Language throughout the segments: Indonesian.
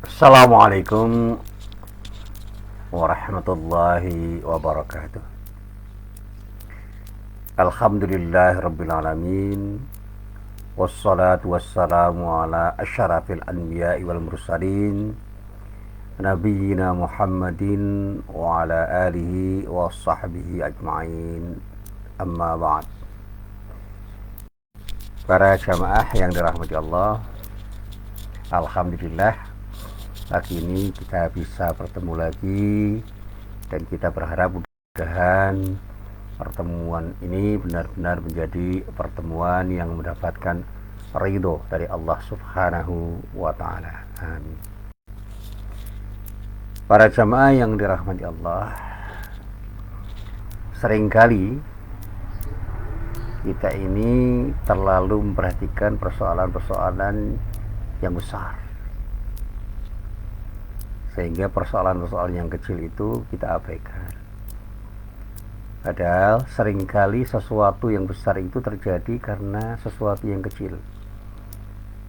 Assalamualaikum warahmatullahi wabarakatuh. Alhamdulillahirrabbilalamin. Wassalatu wassalamu ala asyarafil anbiya'i wal mursalin Nabiyyina Muhammadin wa ala alihi wa sahbihi ajma'in. Amma ba'd. Para jamaah yang dirahmati Allah, Alhamdulillah pagi ini kita bisa bertemu lagi, dan kita berharap mudah-mudahan pertemuan ini benar-benar menjadi pertemuan yang mendapatkan ridho dari Allah Subhanahu wa Ta'ala. Amin. Para jamaah yang dirahmati Allah, seringkali kita ini terlalu memperhatikan persoalan-persoalan yang besar, sehingga persoalan-persoalan yang kecil itu kita abaikan. Padahal seringkali sesuatu yang besar itu terjadi karena sesuatu yang kecil,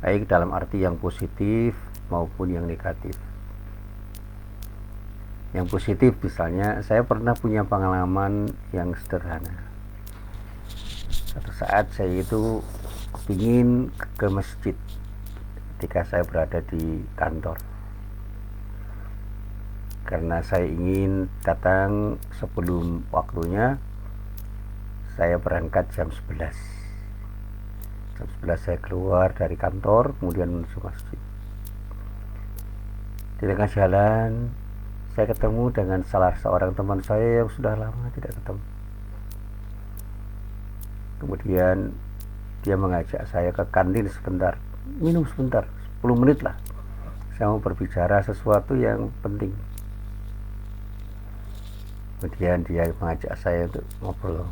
baik dalam arti yang positif maupun yang negatif. Yang positif misalnya, saya pernah punya pengalaman yang sederhana. Satu saat saya itu ingin ke masjid ketika saya berada di kantor, karena saya ingin datang sebelum waktunya. Saya berangkat jam 11. Jam 11 saya keluar dari kantor, kemudian menuju masjid. Di tengah jalan saya ketemu dengan salah seorang teman saya yang sudah lama tidak ketemu. Kemudian dia mengajak saya ke kantin sebentar, minum sebentar, 10 menit lah, saya mau berbicara sesuatu yang penting. Kemudian dia mengajak saya untuk ngobrol.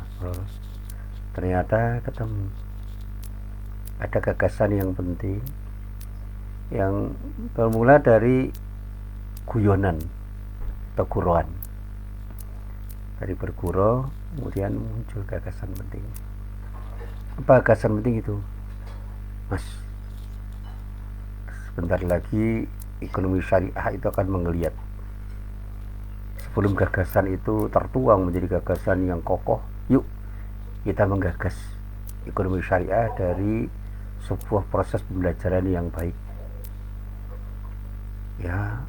Ternyata ketemu ada gagasan yang penting yang bermula dari guyonan atau guruan. Dari bergurau kemudian muncul gagasan penting. Apa gagasan penting itu? Mas, sebentar lagi ekonomi syariah itu akan menggeliat. Sebelum gagasan itu tertuang menjadi gagasan yang kokoh, yuk kita menggagas ekonomi syariah dari sebuah proses pembelajaran yang baik. Ya,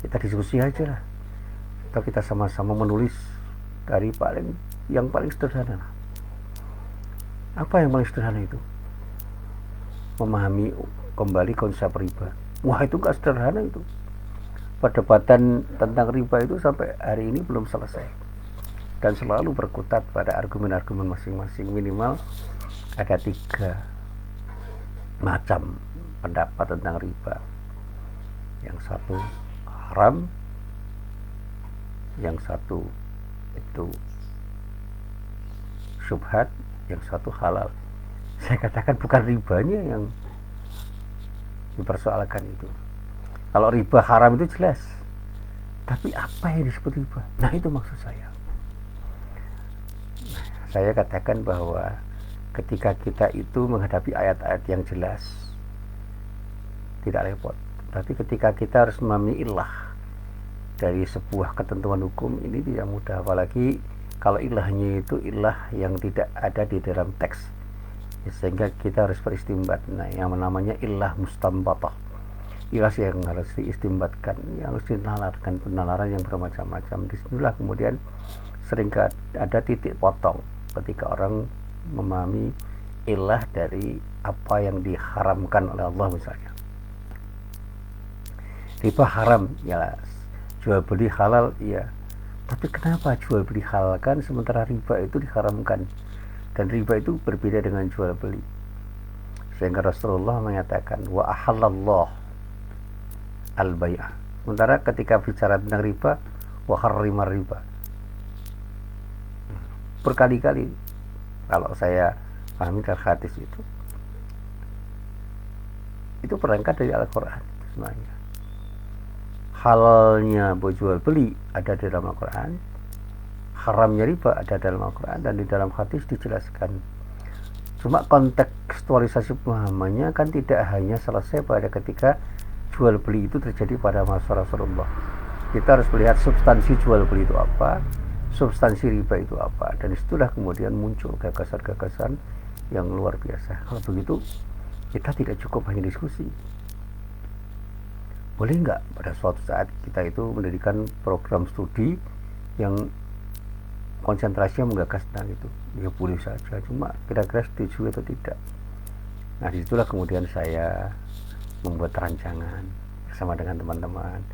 kita diskusi aja lah, atau kita sama-sama menulis dari yang paling sederhana. Apa yang paling sederhana itu? Memahami kembali konsep riba. Wah, itu gak sederhana itu. Perdebatan tentang riba itu sampai hari ini belum selesai, dan selalu berkutat pada argumen-argumen masing-masing. Minimal ada 3 macam pendapat tentang riba. Yang satu haram, yang satu itu syubhat, yang satu halal. Saya katakan bukan ribanya yang dipersoalkan itu. Kalau riba haram itu jelas, tapi apa yang disebut riba? Nah, itu maksud saya. Saya katakan bahwa ketika kita itu menghadapi ayat-ayat yang jelas, tidak repot. Tapi ketika kita harus memahami ilah dari sebuah ketentuan hukum, ini tidak mudah. Apalagi kalau ilahnya itu ilah yang tidak ada di dalam teks, sehingga kita harus beristimbat. Nah, yang namanya ilah mustambatah, ilah yang harus diistimbatkan, yang harus dinalarkan penalaran yang bermacam-macam. Disinilah kemudian sering ada titik potong ketika orang memahami ilah dari apa yang diharamkan oleh Allah. Misalnya riba haram, ya, jual beli halal, ya, tapi kenapa jual beli halalkan sementara riba itu diharamkan? Dan riba itu berbeda dengan jual beli, sehingga Rasulullah mengatakan wa ahallallah al-bai'ah. Sementara ketika bicara tentang riba, wa harrimar riba. Berkali-kali kalau saya pahami dari hadis itu berangkat dari Al-Quran sebenarnya. Halalnya jual beli ada di dalam Al-Quran, haramnya riba ada dalam Al-Quran, dan di dalam hadis dijelaskan. Cuma kontekstualisasi pemahamannya kan tidak hanya selesai pada ketika jual beli itu terjadi pada masa Rasulullah. Kita harus melihat substansi jual beli itu apa, substansi riba itu apa, dan disitulah kemudian muncul gagasan-gagasan yang luar biasa. Kalau begitu kita tidak cukup hanya diskusi. Boleh nggak pada suatu saat kita itu mendirikan program studi yang konsentrasinya menggagas tentang itu? Ya boleh saja, cuma kira-kira setuju atau tidak. Nah disitulah kemudian saya membuat rancangan bersama dengan teman-teman,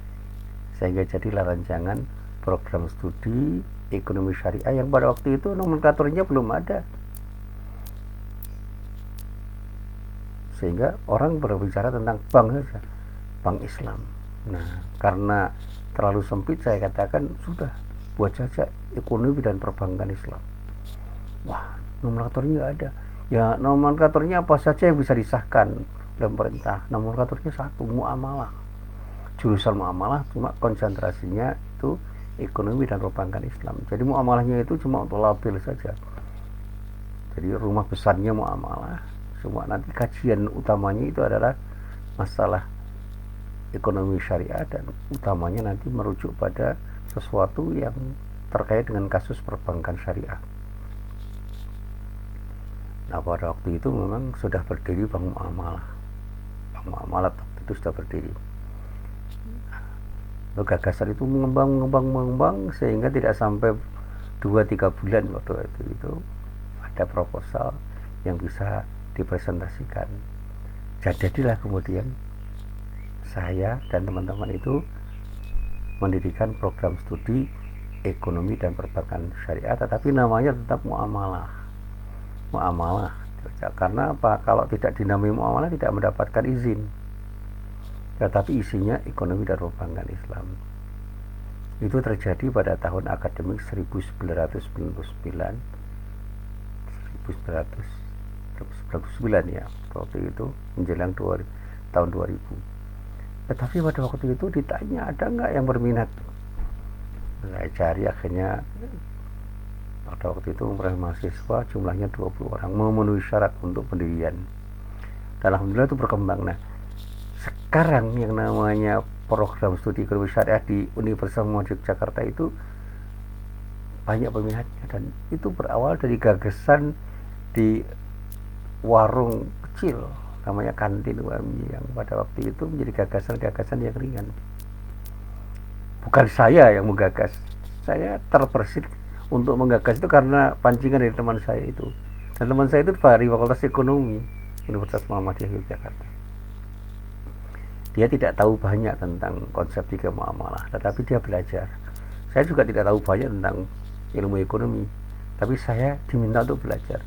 sehingga jadilah rancangan program studi ekonomi syariah yang pada waktu itu nomenklaturnya belum ada, sehingga orang berbicara tentang bank saja, bank Islam. Nah karena terlalu sempit, saya katakan sudah buat saja ekonomi dan perbankan Islam. Wah, nomenklaturnya nggak ada. Ya nomenklaturnya apa saja yang bisa disahkan oleh pemerintah? Nomenklaturnya satu, muamalah. Jurusan muamalah, cuma konsentrasinya itu ekonomi dan perbankan Islam. Jadi muamalahnya itu cuma untuk label saja. Jadi rumah besarnya muamalah, semua nanti kajian utamanya itu adalah masalah ekonomi syariah, dan utamanya nanti merujuk pada sesuatu yang terkait dengan kasus perbankan syariah. Nah pada waktu itu memang sudah berdiri bank muamalah. Bank muamalah waktu itu sudah berdiri. Gagasan itu mengembang sehingga tidak sampai 2-3 bulan waktu itu ada proposal yang bisa dipresentasikan. Jadilah kemudian saya dan teman-teman itu mendirikan program studi ekonomi dan perbankan syariah, tetapi namanya tetap muamalah. Karena apa? Kalau tidak dinamai muamalah tidak mendapatkan izin, tetapi isinya ekonomi dan perbankan Islam. Itu terjadi pada tahun akademik 1999 ya, waktu itu menjelang tahun 2000. Tetapi pada waktu itu ditanya ada nggak yang berminat. Saya cari, akhirnya pada waktu itu mahasiswa jumlahnya 20 orang memenuhi syarat untuk pendirian. Dan alhamdulillah itu berkembang. Nah sekarang yang namanya program studi ekonomi syariah di Universitas Muhammadiyah Yogyakarta itu banyak peminatnya, dan itu berawal dari gagasan di warung kecil namanya kantin UMY, yang pada waktu itu menjadi gagasan-gagasan yang ringan. Bukan saya yang menggagas, saya terbersit untuk menggagas itu karena pancingan dari teman saya itu, dan teman saya itu dari Fakultas Ekonomi Universitas Muhammadiyah Yogyakarta. Dia tidak tahu banyak tentang konsep tiga muamalah, tetapi dia belajar. Saya juga tidak tahu banyak tentang ilmu ekonomi, tapi saya diminta untuk belajar.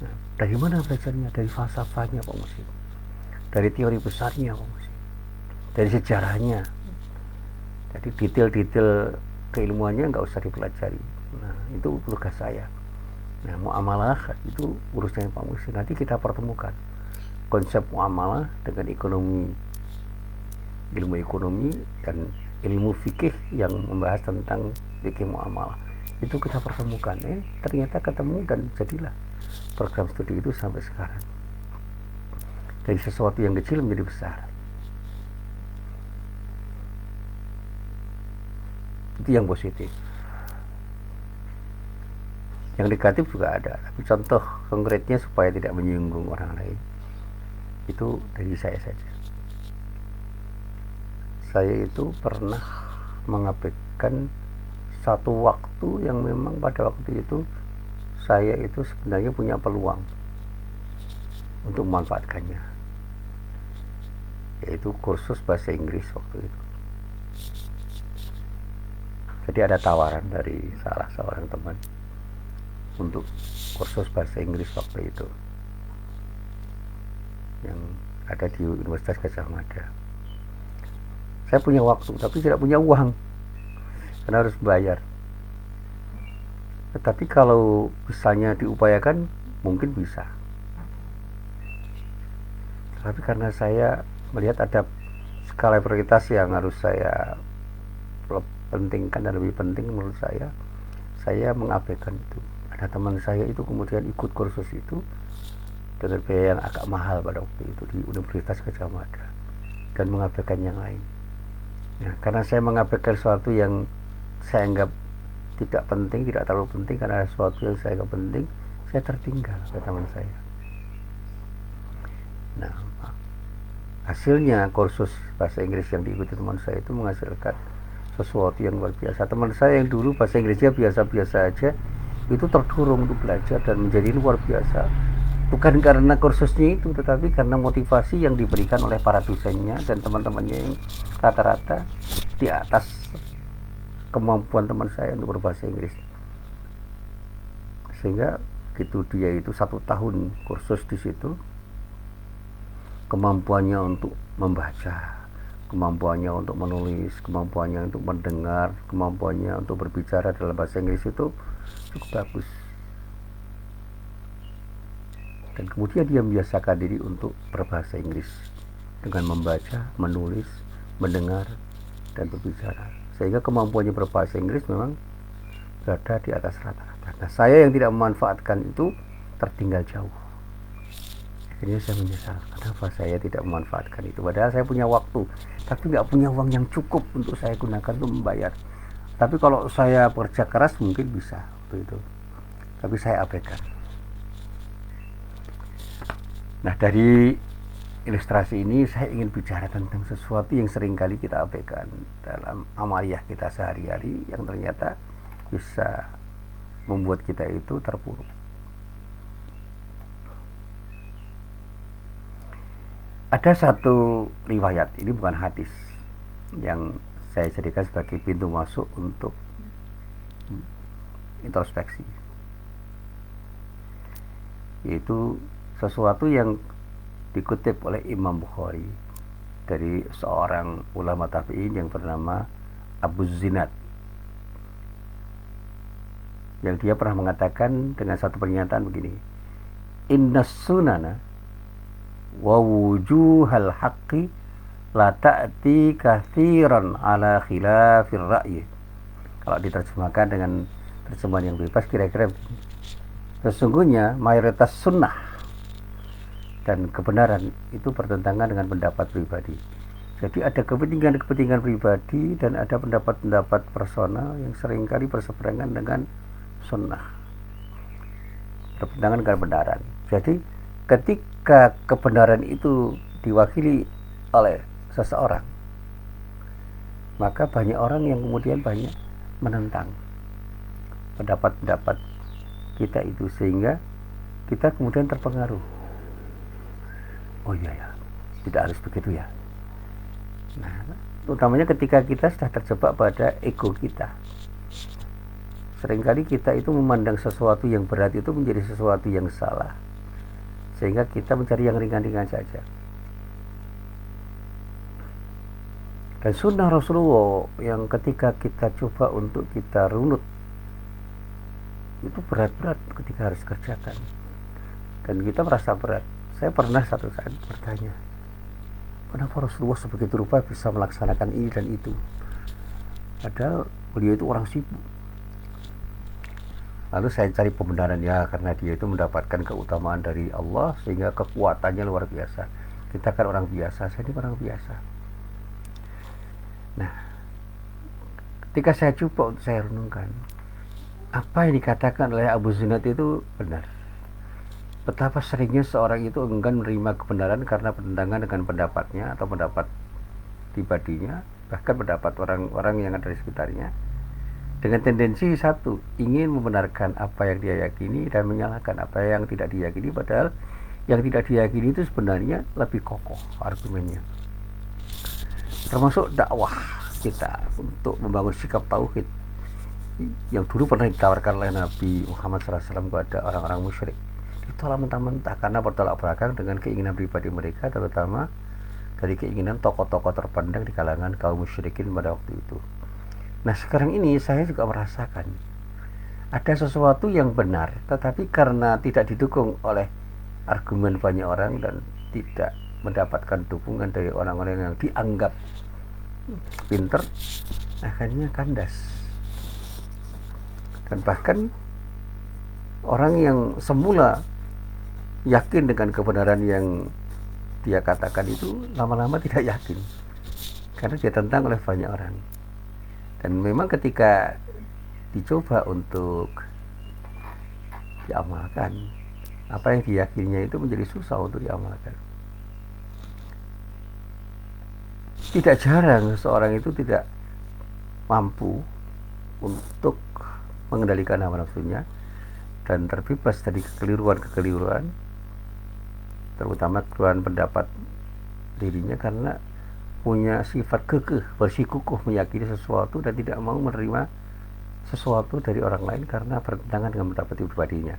Nah, dari mana belajarnya? Dari falsafahnya Pak Musim, dari teori besarnya Pak Musim, dari sejarahnya. Jadi detail-detail keilmuannya nggak usah dipelajari. Nah itu tugas saya. Nah muamalah itu urusannya Pak Musim. Nanti kita pertemukan konsep muamalah dengan ilmu ekonomi dan ilmu fikih yang membahas tentang fikih muamalah. Itu kita pertemukan. Ternyata ketemu, dan jadilah program studi itu sampai sekarang. Dari sesuatu yang kecil menjadi besar. Itu yang positif. Yang negatif juga ada, tapi contoh konkretnya supaya tidak menyinggung orang lain, itu dari saya saja. Saya itu pernah mengabaikan satu waktu yang memang pada waktu itu saya itu sebenarnya punya peluang untuk memanfaatkannya, yaitu kursus bahasa Inggris waktu itu. Jadi ada tawaran dari salah seorang teman untuk kursus bahasa Inggris waktu itu yang ada di Universitas Gadjah Mada. Saya punya waktu tapi tidak punya uang karena harus bayar. Tetapi kalau misalnya diupayakan mungkin bisa. Tapi karena saya melihat ada skala prioritas yang harus saya pentingkan dan lebih penting menurut saya mengabaikan itu. Ada teman saya itu kemudian ikut kursus itu dengan biaya yang agak mahal pada waktu itu di Universitas Gadjah Mada. dan mengabaikan yang lain. Nah, karena saya mengabaikan sesuatu yang saya anggap tidak penting, tidak terlalu penting, karena sesuatu yang saya anggap penting, saya tertinggal ke teman saya. Nah, hasilnya kursus bahasa Inggris yang diikuti teman saya itu menghasilkan sesuatu yang luar biasa. Teman saya yang dulu bahasa Inggrisnya biasa-biasa aja, itu terdorong untuk belajar dan menjadi luar biasa. Bukan karena kursusnya itu, tetapi karena motivasi yang diberikan oleh para dosennya dan teman-temannya yang rata-rata di atas kemampuan teman saya untuk berbahasa Inggris. Sehingga gitu dia itu 1 tahun kursus di situ, kemampuannya untuk membaca, kemampuannya untuk menulis, kemampuannya untuk mendengar, kemampuannya untuk berbicara dalam bahasa Inggris itu cukup bagus. Dan kemudian dia membiasakan diri untuk berbahasa Inggris dengan membaca, menulis, mendengar, dan berbicara. Sehingga kemampuannya berbahasa Inggris memang berada di atas rata-rata. Nah, saya yang tidak memanfaatkan itu tertinggal jauh. Akhirnya saya menyesal, kenapa saya tidak memanfaatkan itu. Padahal saya punya waktu, tapi nggak punya uang yang cukup untuk saya gunakan untuk membayar. Tapi kalau saya bekerja keras mungkin bisa begitu. Tapi saya abaikan. Nah, dari ilustrasi ini saya ingin bicara tentang sesuatu yang seringkali kita abaikan dalam amaliyah kita sehari-hari, yang ternyata bisa membuat kita itu terpuruk. Ada satu riwayat, ini bukan hadis, yang saya jadikan sebagai pintu masuk untuk introspeksi, yaitu sesuatu yang dikutip oleh Imam Bukhari dari seorang ulama tabi'in yang bernama Abu Zinad, yang dia pernah mengatakan dengan satu pernyataan begini, inna sunana wa wujuhal haqqi la ta'ti kathiran ala khilafir ra'yi. Kalau diterjemahkan dengan terjemahan yang bebas kira-kira begini, sesungguhnya mayoritas sunnah dan kebenaran itu bertentangan dengan pendapat pribadi. Jadi ada kepentingan-kepentingan pribadi dan ada pendapat-pendapat personal yang seringkali berseberangan dengan sunnah, bertentangan dengan kebenaran. Jadi ketika kebenaran itu diwakili oleh seseorang, maka banyak orang yang kemudian banyak menentang pendapat-pendapat kita itu, sehingga kita kemudian terpengaruh. Oh iya ya, tidak harus begitu ya. Nah, utamanya ketika kita sudah terjebak pada ego kita. Seringkali kita itu memandang sesuatu yang berat itu menjadi sesuatu yang salah, sehingga kita mencari yang ringan-ringan saja. Dan sunnah Rasulullah yang ketika kita coba untuk kita runut, itu berat-berat ketika harus kerjakan, dan kita merasa berat. Saya pernah satu saat bertanya, kenapa Rasulullah sebegitu rupa bisa melaksanakan ini dan itu, padahal beliau itu orang sibuk. Lalu saya cari pembenaran, ya karena dia itu mendapatkan keutamaan dari Allah sehingga kekuatannya luar biasa. Kita kan orang biasa, saya ini orang biasa. Nah, ketika saya coba untuk saya renungkan, apa yang dikatakan oleh Abu Zinad itu benar. Betapa seringnya seorang itu enggan menerima kebenaran karena bertentangan dengan pendapatnya atau pendapat pribadinya, bahkan pendapat orang-orang yang ada di sekitarnya, dengan tendensi satu, ingin membenarkan apa yang dia yakini dan menyalahkan apa yang tidak diyakini, padahal yang tidak diyakini itu sebenarnya lebih kokoh argumennya. Termasuk dakwah kita untuk membangun sikap tauhid yang dulu pernah ditawarkan oleh Nabi Muhammad SAW kepada orang-orang musyrik, ditolak mentah-mentah karena bertolak belakang dengan keinginan pribadi mereka, terutama dari keinginan tokoh-tokoh terpandang di kalangan kaum musyrikin pada waktu itu. Nah, sekarang ini saya juga merasakan ada sesuatu yang benar, tetapi karena tidak didukung oleh argumen banyak orang dan tidak mendapatkan dukungan dari orang-orang yang dianggap pinter, akhirnya kandas. Dan bahkan orang yang semula yakin dengan kebenaran yang dia katakan itu lama-lama tidak yakin, karena dia tentang oleh banyak orang. Dan memang ketika dicoba untuk diamalkan, apa yang diyakininya itu menjadi susah untuk diamalkan. Tidak jarang seseorang itu tidak mampu untuk mengendalikan hawa nafsunya dan terbebas dari kekeliruan-kekeliruan, terutama kekeliruan pendapat dirinya, karena punya sifat kekeh, bersikukuh meyakini sesuatu dan tidak mau menerima sesuatu dari orang lain karena bertentangan dengan pendapat pribadinya.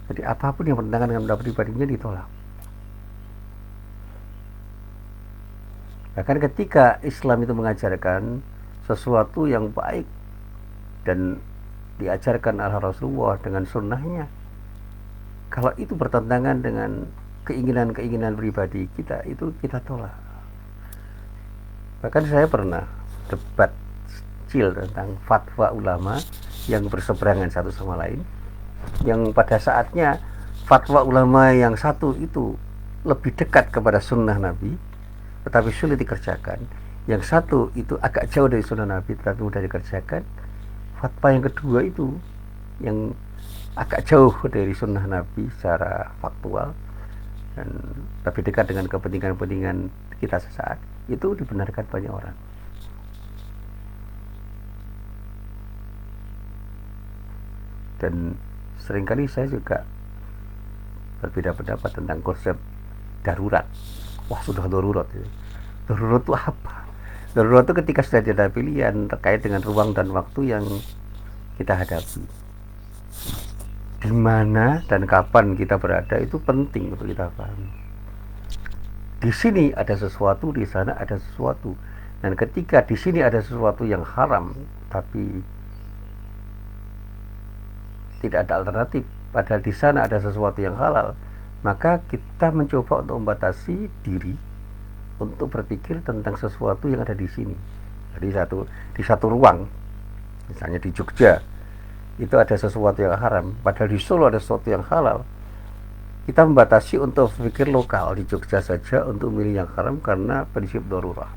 Jadi apapun yang bertentangan dengan pendapat pribadinya ditolak. Bahkan ketika Islam itu mengajarkan sesuatu yang baik dan diajarkan oleh Rasulullah dengan sunnahnya, kalau itu bertentangan dengan keinginan-keinginan pribadi kita, itu kita tolak. Bahkan saya pernah debat kecil tentang fatwa ulama yang berseberangan satu sama lain, yang pada saatnya fatwa ulama yang satu itu lebih dekat kepada sunnah Nabi tetapi sulit dikerjakan, yang satu itu agak jauh dari sunnah Nabi tetapi mudah dikerjakan. Fatwa yang kedua itu yang agak jauh dari sunnah Nabi secara faktual dan lebih dekat dengan kepentingan-kepentingan kita sesaat, itu dibenarkan banyak orang. Dan seringkali saya juga berbeda pendapat tentang konsep darurat. Wah, sudah darurat ya. Darurat itu apa? Darurat itu ketika sudah ada pilihan terkait dengan ruang dan waktu yang kita hadapi. Di mana dan kapan kita berada itu penting untuk kita pahami. Di sini ada sesuatu, di sana ada sesuatu. Dan ketika di sini ada sesuatu yang haram, tapi tidak ada alternatif, padahal di sana ada sesuatu yang halal, maka kita mencoba untuk membatasi diri untuk berpikir tentang sesuatu yang ada di sini. Jadi di satu ruang, misalnya di Jogja itu ada sesuatu yang haram, padahal di Solo ada sesuatu yang halal. Kita membatasi untuk berpikir lokal di Jogja saja untuk memilih yang haram karena prinsip darurah.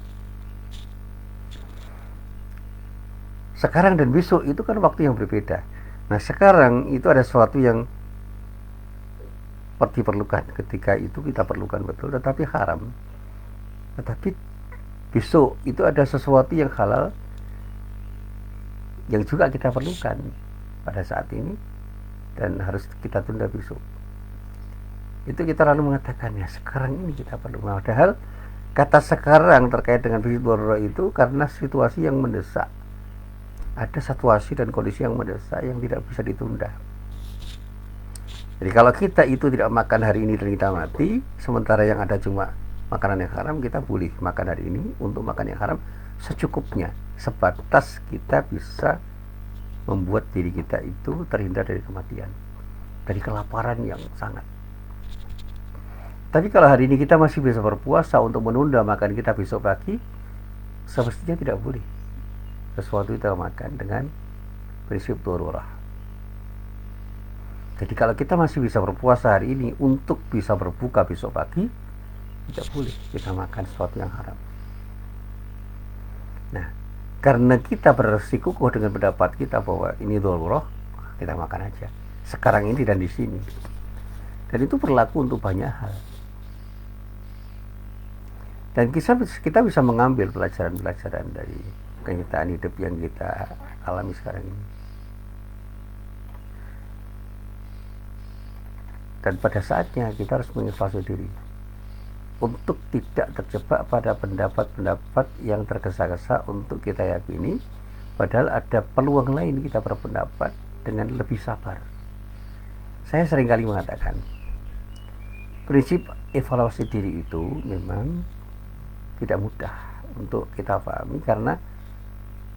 Sekarang dan besok itu kan waktu yang berbeda. Nah, sekarang itu ada sesuatu yang diperlukan, ketika itu kita perlukan betul, tetapi haram. Tetapi besok itu ada sesuatu yang halal yang juga kita perlukan pada saat ini dan harus kita tunda besok. Itu kita lalu mengatakan ya sekarang ini kita perlu. Padahal kata sekarang terkait dengan prinsip darurat itu karena situasi yang mendesak. Ada situasi dan kondisi yang mendesak yang tidak bisa ditunda. Jadi kalau kita itu tidak makan hari ini dan kita mati, sementara yang ada cuma makanan yang haram, kita boleh makan hari ini untuk makan yang haram secukupnya, sebatas kita bisa membuat diri kita itu terhindar dari kematian, dari kelaparan yang sangat. Tapi kalau hari ini kita masih bisa berpuasa untuk menunda makan kita besok pagi, semestinya tidak boleh sesuatu kita makan dengan prinsip darurah. Jadi kalau kita masih bisa berpuasa hari ini untuk bisa berbuka besok pagi, tidak boleh kita makan sesuatu yang haram. Nah, karena kita bersikukuh dengan pendapat kita bahwa ini darurah, kita makan aja sekarang ini dan di sini. Dan itu berlaku untuk banyak hal. Dan kita bisa mengambil pelajaran-pelajaran dari kenyataan hidup yang kita alami sekarang ini. Dan pada saatnya kita harus mengevaluasi diri untuk tidak terjebak pada pendapat-pendapat yang tergesa-gesa untuk kita yakini, padahal ada peluang lain kita berpendapat dengan lebih sabar. Saya seringkali mengatakan prinsip evaluasi diri itu memang tidak mudah untuk kita pahami, karena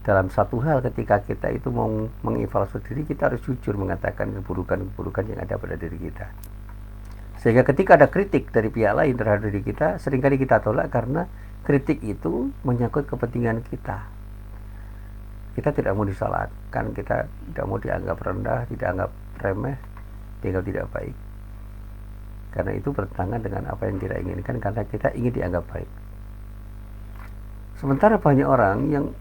dalam satu hal ketika kita itu mau mengevaluasi diri, kita harus jujur mengatakan keburukan-keburukan yang ada pada diri kita. Sehingga ketika ada kritik dari pihak lain terhadap diri kita, seringkali kita tolak karena kritik itu menyangkut kepentingan kita. Kita tidak mau disalahkan, kita tidak mau dianggap rendah, tidak anggap remeh, dianggap tidak baik. karena itu bertentangan dengan apa yang kita inginkan, karena kita ingin dianggap baik. Sementara banyak orang yang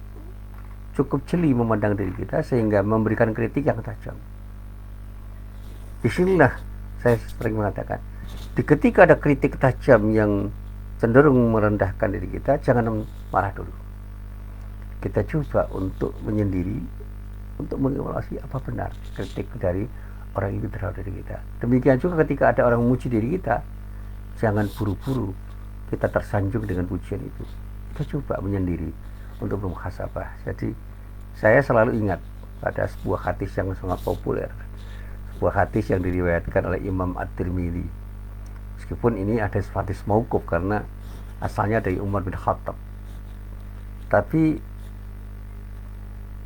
cukup jeli memandang diri kita sehingga memberikan kritik yang tajam. Disinilah saya sering mengatakan, ketika ada kritik tajam yang cenderung merendahkan diri kita, jangan marah dulu. Kita coba untuk menyendiri, untuk mengevaluasi apa benar kritik dari orang itu terhadap diri kita. Demikian juga ketika ada orang memuji diri kita, jangan buru-buru kita tersanjung dengan pujian itu. Kita coba menyendiri untuk bermuhasabah. Jadi saya selalu ingat pada sebuah hadis yang sangat populer, sebuah hadis yang diriwayatkan oleh Imam At-Tirmidzi. Meskipun ini ada hadis mauquf karena asalnya dari Umar bin Khattab, tapi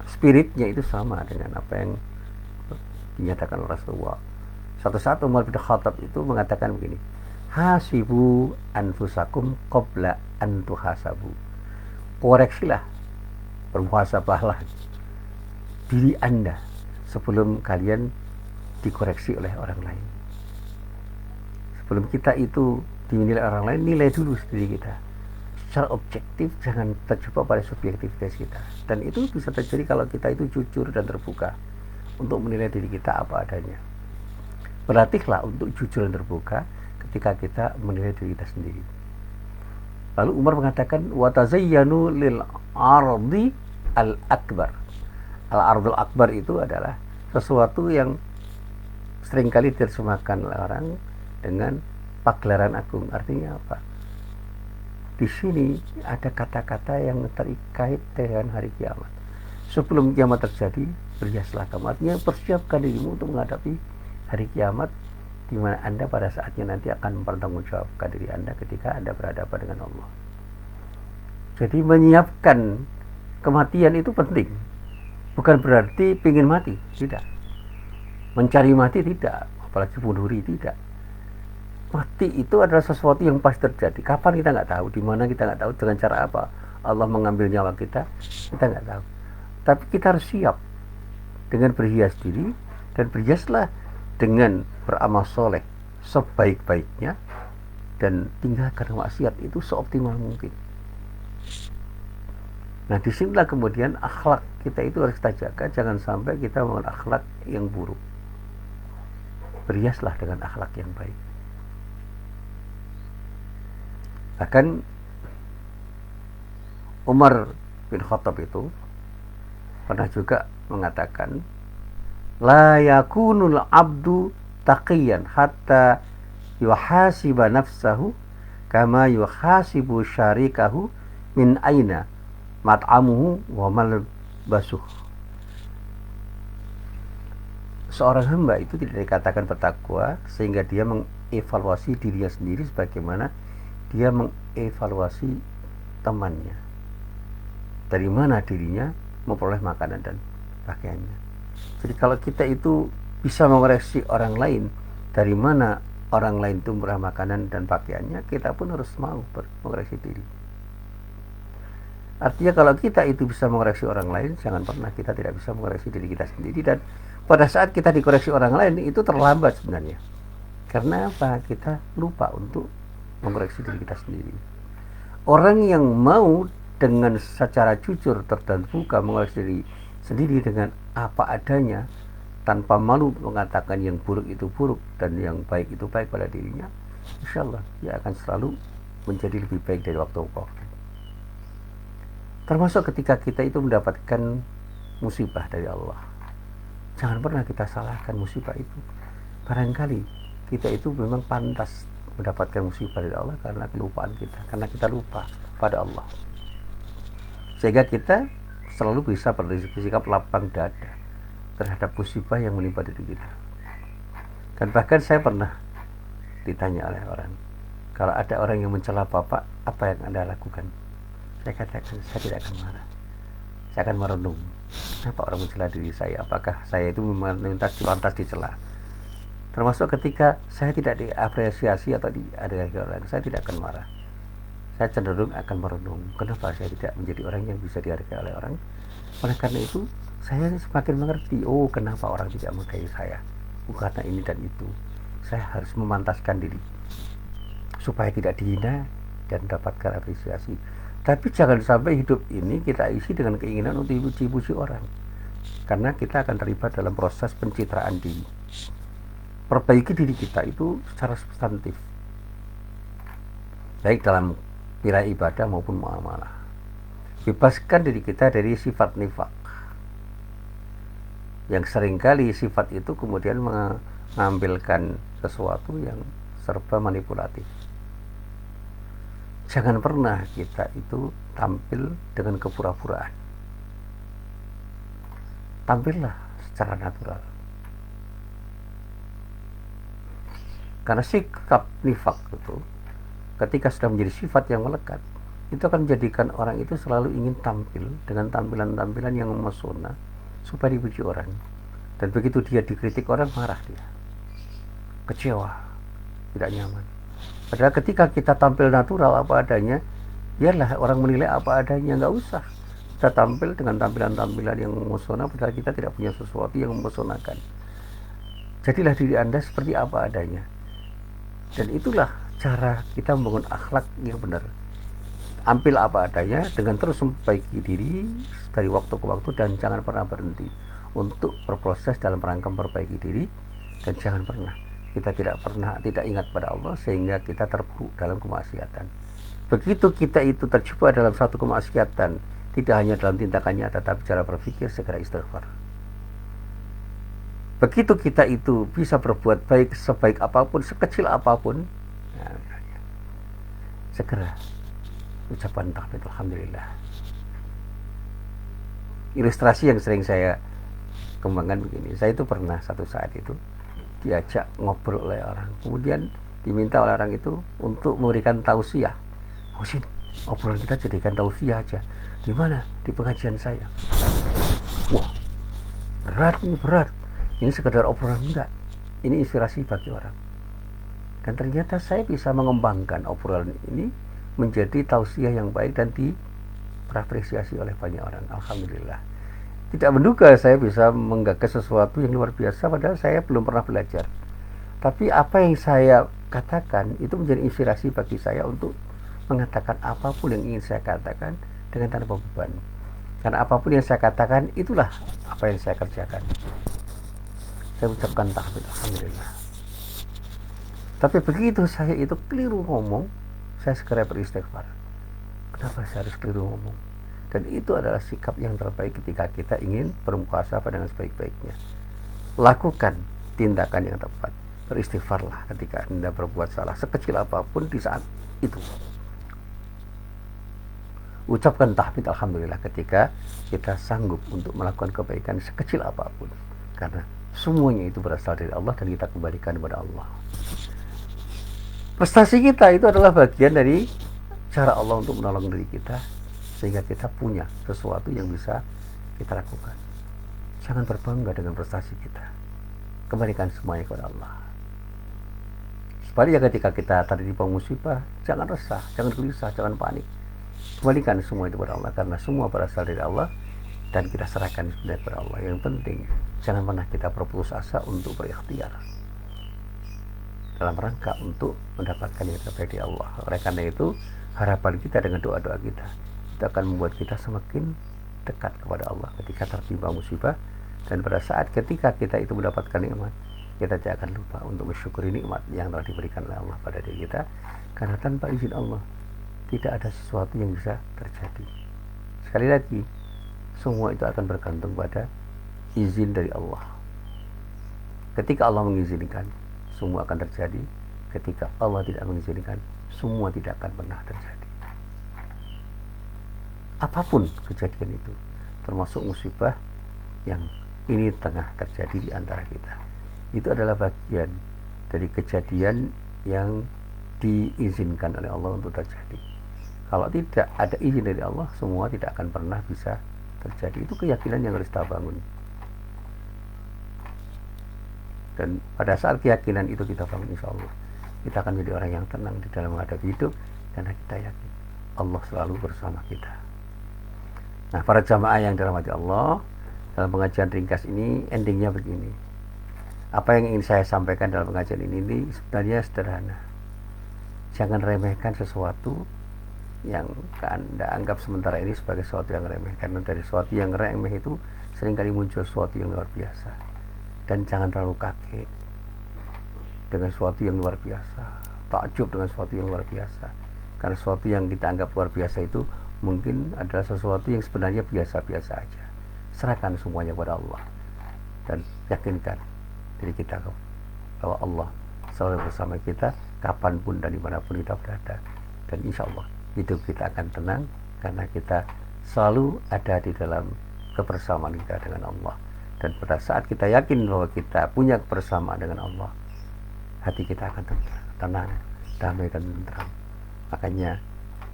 spiritnya itu sama dengan apa yang dinyatakan oleh Rasulullah. Suatu saat Umar bin Khattab itu mengatakan begini, hasibu anfusakum qabla an tuhasabu. Koreksilah, bermuhasabahlah diri Anda sebelum kalian dikoreksi oleh orang lain. Sebelum kita itu dinilai orang lain, nilai dulu diri kita secara objektif, jangan terjebak pada subjektivitas kita. Dan itu bisa terjadi kalau kita itu jujur dan terbuka untuk menilai diri kita apa adanya. Berlatihlah untuk jujur dan terbuka ketika kita menilai diri kita sendiri. Lalu Umar mengatakan, wa tazayyanu lil ardi al akbar. Al ardul akbar itu adalah sesuatu yang seringkali diterjemahkan oleh orang dengan pagelaran agung. Artinya apa? Di sini ada kata-kata yang terkait dengan hari kiamat. Sebelum kiamat terjadi, berhiaslah kamu. Artinya persiapkan dirimu untuk menghadapi hari kiamat, di mana Anda pada saatnya nanti akan mempertanggungjawabkan diri Anda ketika Anda berhadapan dengan Allah. Jadi menyiapkan kematian itu penting. Bukan berarti ingin mati, tidak. Mencari mati tidak, apalagi bunuh diri tidak. Mati itu adalah sesuatu yang pasti terjadi. Kapan kita nggak tahu, di mana kita nggak tahu, dengan cara apa Allah mengambil nyawa kita nggak tahu. Tapi kita harus siap dengan berhias diri, dan berhiaslah dengan beramal soleh sebaik-baiknya, dan tinggalkan maksiat itu seoptimal mungkin. Nah, disinilah kemudian akhlak kita itu harus kita jaga, jangan sampai kita membangun akhlak yang buruk. Berhiaslah dengan akhlak yang baik. Bahkan Umar bin Khattab itu pernah juga mengatakan, la yakunul abdu taqiyan hatta yuhasiba nafsahu kama yuhasibu syarikahu min aina mat'amuhu wa malbasuh. Seorang hamba itu tidak dikatakan bertakwa sehingga dia mengevaluasi dirinya sendiri sebagaimana dia mengevaluasi temannya. Dari mana dirinya memperoleh makanan dan pakaiannya. Jadi kalau kita itu bisa mengoreksi orang lain, dari mana orang lain itu memperoleh makanan dan pakaiannya, kita pun harus mau mengoreksi diri. Artinya kalau kita itu bisa mengoreksi orang lain, jangan pernah kita tidak bisa mengoreksi diri kita sendiri. Dan pada saat kita dikoreksi orang lain, itu terlambat sebenarnya. Karena apa? Kita lupa untuk mengoreksi diri kita sendiri. Orang yang mau dengan secara jujur dan terbuka mengoreksi diri sendiri dengan apa adanya, tanpa malu mengatakan yang buruk itu buruk dan yang baik itu baik pada dirinya, insya Allah dia akan selalu menjadi lebih baik dari waktu ke waktu. Termasuk ketika kita itu mendapatkan musibah dari Allah, jangan pernah kita salahkan musibah itu. Barangkali kita itu memang pantas mendapatkan musibah dari Allah karena kelupaan kita, karena kita lupa pada Allah, sehingga kita selalu bisa bersikap lapang dada terhadap musibah yang menimpa diri kita. Dan bahkan saya pernah ditanya oleh orang, kalau ada orang yang mencela Bapak, apa yang Anda lakukan? Saya katakan, saya tidak akan marah. Saya akan merenung, kenapa orang mencela diri saya? Apakah saya itu pantas dicela? Termasuk ketika saya tidak diapresiasi atau dihargai orang, saya tidak akan marah. Saya cenderung akan merenung, kenapa saya tidak menjadi orang yang bisa dihargai oleh orang? Oleh karena itu, saya semakin mengerti, kenapa orang tidak menghargai saya? Karena ini dan itu. Saya harus memantaskan diri supaya tidak dihina dan mendapatkan apresiasi. Tapi jangan sampai hidup ini kita isi dengan keinginan untuk dipuji-puji orang, karena kita akan terlibat dalam proses pencitraan diri. Perbaiki diri kita itu secara substantif, baik dalam nilai ibadah maupun muamalah. Bebaskan diri kita dari sifat nifak, yang seringkali sifat itu kemudian mengambilkan sesuatu yang serba manipulatif. Jangan pernah kita itu tampil dengan kepura-puraan. Tampillah secara natural. Karena sikap nifak itu, ketika sudah menjadi sifat yang melekat, itu akan menjadikan orang itu selalu ingin tampil dengan tampilan-tampilan yang memesona supaya dipuji orang. Dan begitu dia dikritik orang, marah dia, kecewa, tidak nyaman. Padahal ketika kita tampil natural apa adanya, biarlah orang menilai apa adanya, nggak usah kita tampil dengan tampilan-tampilan yang memesona, padahal kita tidak punya sesuatu yang memesonakan. Jadilah diri Anda seperti apa adanya. Dan itulah cara kita membangun akhlak yang benar. Ambil apa adanya dengan terus memperbaiki diri dari waktu ke waktu, dan jangan pernah berhenti untuk berproses dalam rangka memperbaiki diri. Dan jangan pernah kita tidak ingat pada Allah sehingga kita terpuruk dalam kemaksiatan. Begitu kita itu terjebak dalam satu kemaksiatan, tidak hanya dalam tindakannya tetapi cara berpikir, segera istighfar. Begitu kita itu bisa berbuat baik sebaik apapun, sekecil apapun, segera ucapan tahmid alhamdulillah. Ilustrasi yang sering saya kembangkan begini, saya itu pernah satu saat itu diajak ngobrol oleh orang, kemudian diminta oleh orang itu untuk memberikan tausiah. Husin, obrolan kita jadikan tausiah aja. Di mana? Di pengajian saya. Wah, berat ini, berat. Ini sekedar obrolan, enggak. Ini inspirasi bagi orang. Dan ternyata saya bisa mengembangkan obrolan ini menjadi tausiah yang baik dan diapresiasi oleh banyak orang. Alhamdulillah. Tidak menduga saya bisa menggagas sesuatu yang luar biasa, padahal saya belum pernah belajar. Tapi apa yang saya katakan itu menjadi inspirasi bagi saya untuk mengatakan apapun yang ingin saya katakan dengan tanpa beban. Karena apapun yang saya katakan itulah apa yang saya kerjakan. Saya ucapkan tahmid alhamdulillah. Tapi begitu saya itu keliru ngomong, saya segera beristighfar. Kenapa saya harus keliru ngomong? Dan itu adalah sikap yang terbaik ketika kita ingin bermuhasabah dengan sebaik-baiknya. Lakukan tindakan yang tepat. Beristighfarlah ketika Anda berbuat salah, sekecil apapun di saat itu. Ucapkan tahmid alhamdulillah ketika kita sanggup untuk melakukan kebaikan sekecil apapun. Karena semuanya itu berasal dari Allah dan kita kembalikan kepada Allah. Prestasi kita itu adalah bagian dari cara Allah untuk menolong diri kita, sehingga kita punya sesuatu yang bisa kita lakukan. Jangan berbangga dengan prestasi kita. Kembalikan semuanya kepada Allah. Sebaliknya ketika kita tertimpa musibah, jangan resah, jangan gelisah, jangan panik. Kembalikan semua itu kepada Allah, karena semua berasal dari Allah dan kita serahkan sebenarnya kepada Allah. Yang penting, jangan pernah kita berputus asa untuk berikhtiar dalam rangka untuk mendapatkan yang terbaik dari Allah. Oleh karena itu, harapan kita dengan doa-doa kita itu akan membuat kita semakin dekat kepada Allah ketika tertimpa musibah. Dan pada saat ketika kita itu mendapatkan nikmat, kita tidak akan lupa untuk mensyukuri nikmat yang telah diberikan oleh Allah pada diri kita, karena tanpa izin Allah tidak ada sesuatu yang bisa terjadi. Sekali lagi, semua itu akan bergantung pada izin dari Allah. Ketika Allah mengizinkan, semua akan terjadi. Ketika Allah tidak mengizinkan, semua tidak akan pernah terjadi. Apapun kejadian itu, termasuk musibah yang ini tengah terjadi di antara kita, itu adalah bagian dari kejadian yang diizinkan oleh Allah untuk terjadi. Kalau tidak ada izin dari Allah, semua tidak akan pernah bisa terjadi. Itu keyakinan yang harus kita bangun. Dan pada saat keyakinan itu kita bangun, insya Allah kita akan menjadi orang yang tenang di dalam menghadapi hidup, karena kita yakin Allah selalu bersama kita. Nah, para jamaah yang dirahmati Allah, dalam pengajian ringkas ini endingnya begini. Apa yang ingin saya sampaikan dalam pengajian ini sebenarnya sederhana. Jangan remehkan sesuatu yang Anda anggap sementara ini sebagai sesuatu yang remeh, karena dari sesuatu yang remeh itu seringkali muncul sesuatu yang luar biasa. Dan jangan terlalu kaget dengan sesuatu yang luar biasa, takjub dengan sesuatu yang luar biasa, karena sesuatu yang kita anggap luar biasa itu mungkin adalah sesuatu yang sebenarnya biasa-biasa aja. Serahkan semuanya kepada Allah dan yakinkan diri kita bahwa Allah selalu bersama kita kapanpun dan dimanapun kita berada. Dan insya Allah hidup kita akan tenang karena kita selalu ada di dalam kebersamaan kita dengan Allah. Dan pada saat kita yakin bahwa kita punya kebersamaan dengan Allah, hati kita akan tenang, damai dan tenteram. Makanya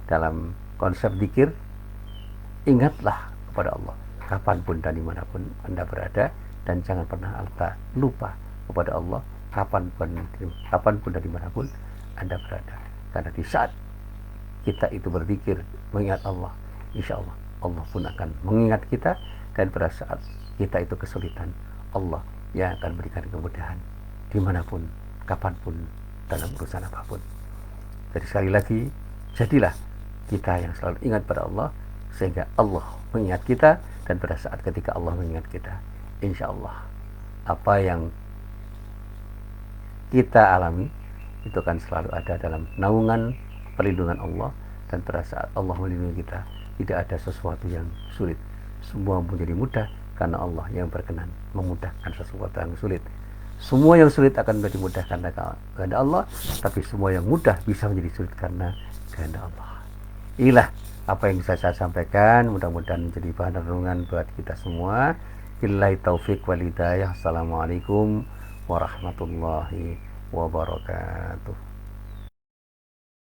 dalam konsep zikir, ingatlah kepada Allah kapanpun dan dimanapun Anda berada, dan jangan pernah Anda lupa kepada Allah kapanpun dan dimanapun Anda berada. Karena di saat kita itu berzikir, mengingat Allah, insya Allah Allah pun akan mengingat kita, dan pada saat kita itu kesulitan, Allah yang akan berikan kemudahan dimanapun, kapanpun, dalam urusan apapun. Jadi sekali lagi, jadilah kita yang selalu ingat pada Allah, sehingga Allah mengingat kita, dan pada saat ketika Allah mengingat kita, insya Allah apa yang kita alami itu akan selalu ada dalam naungan perlindungan Allah. Dan pada saat Allah melindungi kita, tidak ada sesuatu yang sulit, semua menjadi mudah karena Allah yang berkenan memudahkan sesuatu yang sulit. Semua yang sulit akan menjadi mudah karena kehendak Allah, tapi semua yang mudah bisa menjadi sulit karena kehendak Allah. Inilah apa yang bisa saya sampaikan, mudah-mudahan menjadi bahan renungan buat kita semua. Billahi taufik wal hidayah. Assalamualaikum warahmatullahi wabarakatuh.